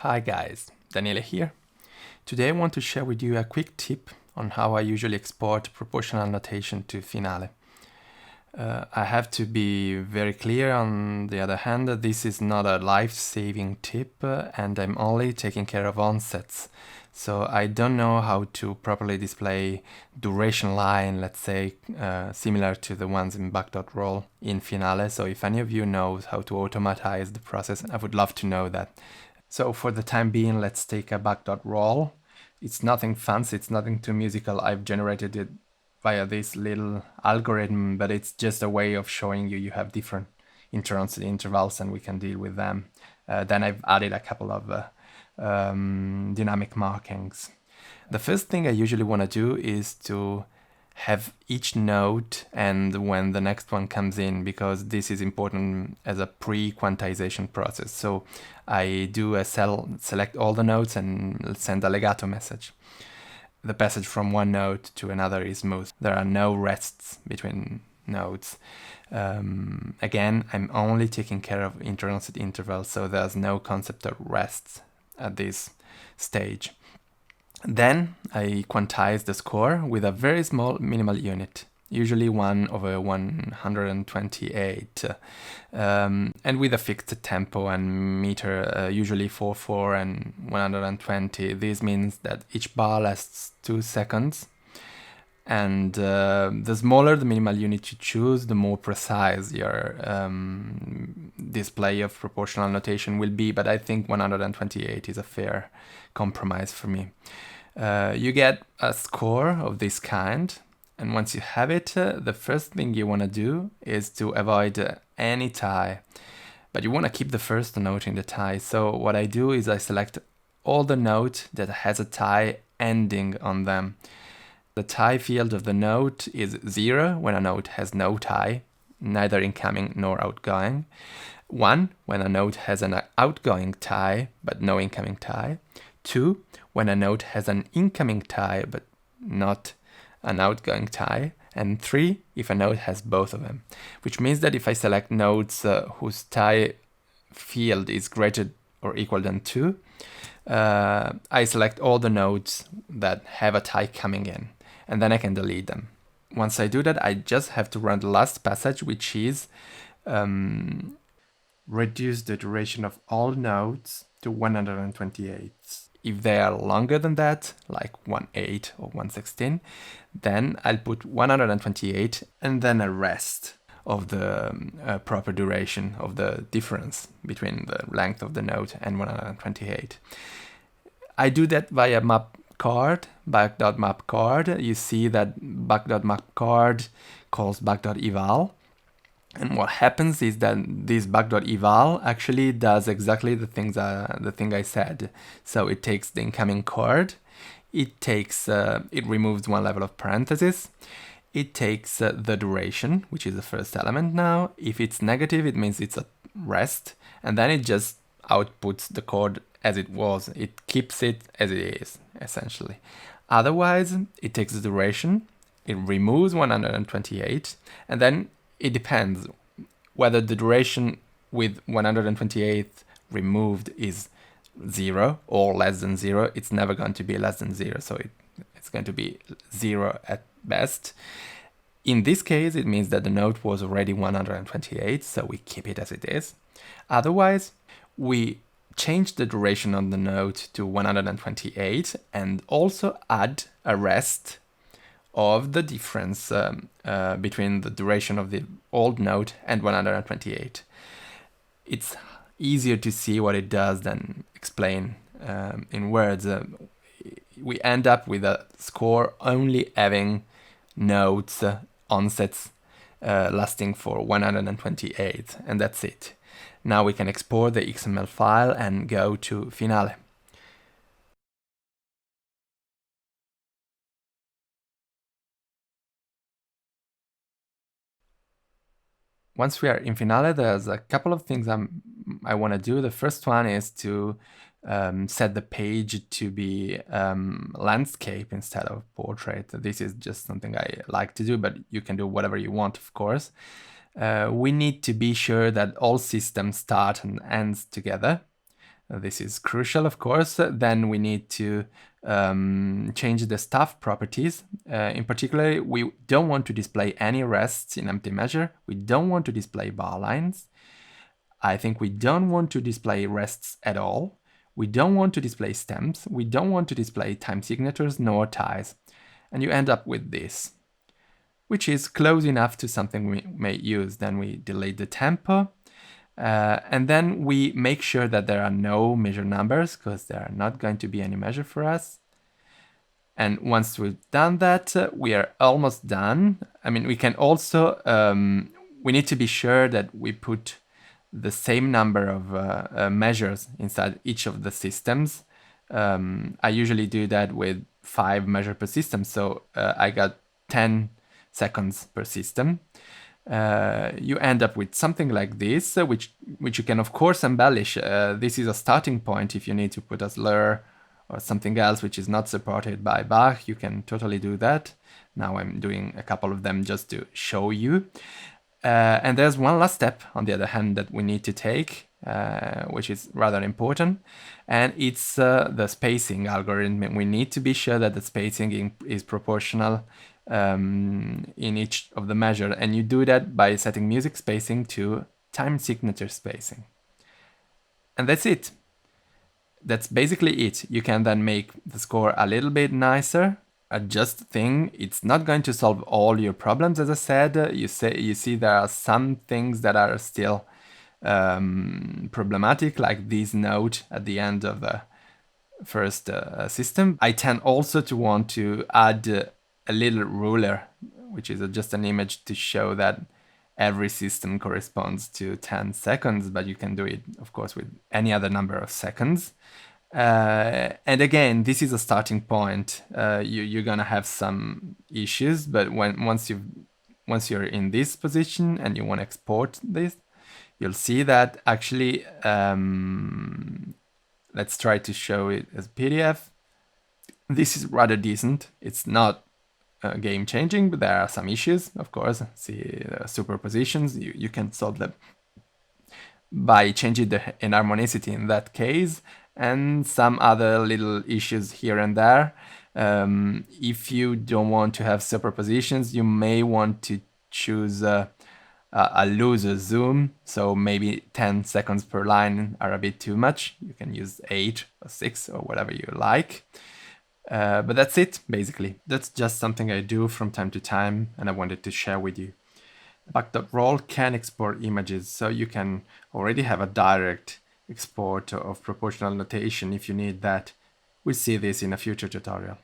Hi guys, Daniele here. Today I want to share with you a quick tip on how I usually export proportional notation to Finale. I have to be very clear on the other hand that this is not a life-saving tip and I'm only taking care of onsets. So I don't know how to properly display duration line, let's say, similar to the ones in bach.roll in Finale. So if any of you knows how to automatize the process, I would love to know that. So for the time being, let's take a bach.roll. It's nothing fancy, it's nothing too musical. I've generated it via this little algorithm, but it's just a way of showing you have different intensity intervals and we can deal with them. Then I've added a couple of dynamic markings. The first thing I usually want to do is to have each note and when the next one comes in, because this is important as a pre-quantization process. So I do a select all the notes and send a legato message. The passage from one note to another is smooth. There are no rests between notes. Again, I'm only taking care of intensity intervals, so there's no concept of rests at this stage. Then I quantize the score with a very small minimal unit, usually 1/128, and with a fixed tempo and meter, usually 4/4 and 120. This means that each bar lasts 2 seconds, and the smaller the minimal unit you choose, the more precise your display of proportional notation will be, but I think 128 is a fair compromise for me. You get a score of this kind, and once you have it, the first thing you want to do is to avoid any tie, but you want to keep the first note in the tie. So what I do is I select all the note that has a tie ending on them. The tie field of the note is 0 when a note has no tie, neither incoming nor outgoing. 1 when a note has an outgoing tie but no incoming tie. 2 when a note has an incoming tie but not an outgoing tie, and 3 if a note has both of them, which means that if I select notes whose tie field is greater or equal than 2, I select all the notes that have a tie coming in, and then I can delete them. Once I do that, I just have to run the last passage, which is reduce the duration of all notes to 128. If they are longer than that, like 1/8 or 1/16, then I'll put 128 and then a rest of the proper duration of the difference between the length of the note and 128. I do that via map card, bach.map card. You see that bach.map card calls bach.eval. And what happens is that this bach.eval actually does exactly the thing I said. So it takes the incoming chord, it removes one level of parentheses, it takes the duration, which is the first element now. If it's negative, it means it's a rest, and then it just outputs the chord as it was. It keeps it as it is, essentially. Otherwise, it takes the duration, it removes 128, and then it depends whether the duration with 128 removed is 0 or less than 0. It's never going to be less than 0, so it's going to be 0 at best. In this case, it means that the note was already 128, so we keep it as it is. Otherwise, we change the duration on the note to 128 and also add a rest of the difference between the duration of the old note and 128. It's easier to see what it does than explain in words. We end up with a score only having notes, onsets lasting for 128, and that's it. Now we can export the XML file and go to Finale. Once we are in Finale, there's a couple of things I want to do. The first one is to set the page to be landscape instead of portrait. This is just something I like to do, but you can do whatever you want, of course. We need to be sure that all systems start and ends together. This is crucial, of course. Then we need to change the staff properties. In particular, we don't want to display any rests in empty measure. We don't want to display bar lines. I think we don't want to display rests at all. We don't want to display stems. We don't want to display time signatures nor ties. And you end up with this, which is close enough to something we may use. Then we delete the tempo. And then we make sure that there are no measure numbers, because there are not going to be any measure for us. And once we've done that, we are almost done. I mean, we can also, we need to be sure that we put the same number of measures inside each of the systems. I usually do that with 5 measures per system, so I got 10 seconds per system. You end up with something like this, which you can of course embellish. This is a starting point. If you need to put a slur or something else which is not supported by Bach, you can totally do that. Now I'm doing a couple of them just to show you. And there's one last step, on the other hand, that we need to take, which is rather important, and it's the spacing algorithm. We need to be sure that the spacing is proportional in each of the measure, and you do that by setting music spacing to time signature spacing. And that's it. That's basically it. You can then make the score a little bit nicer. Adjust thing. It's not going to solve all your problems, as I said. You see there are some things that are still problematic, like this note at the end of the first system. I tend also to want to add a little ruler, which is just an image to show that every system corresponds to 10 seconds, but you can do it, of course, with any other number of seconds. And again, this is a starting point. You're gonna have some issues, but once you're in this position and you want to export this, you'll see that actually, let's try to show it as PDF. This is rather decent. It's not game changing, but there are some issues, of course. See the superpositions, you can solve them by changing the inharmonicity in that case, and some other little issues here and there. If you don't want to have superpositions, you may want to choose a looser zoom, so maybe 10 seconds per line are a bit too much. You can use 8 or 6 or whatever you like. But that's it, basically. That's just something I do from time to time, and I wanted to share with you. Bach.roll can export images, so you can already have a direct export of proportional notation if you need that. We'll see this in a future tutorial.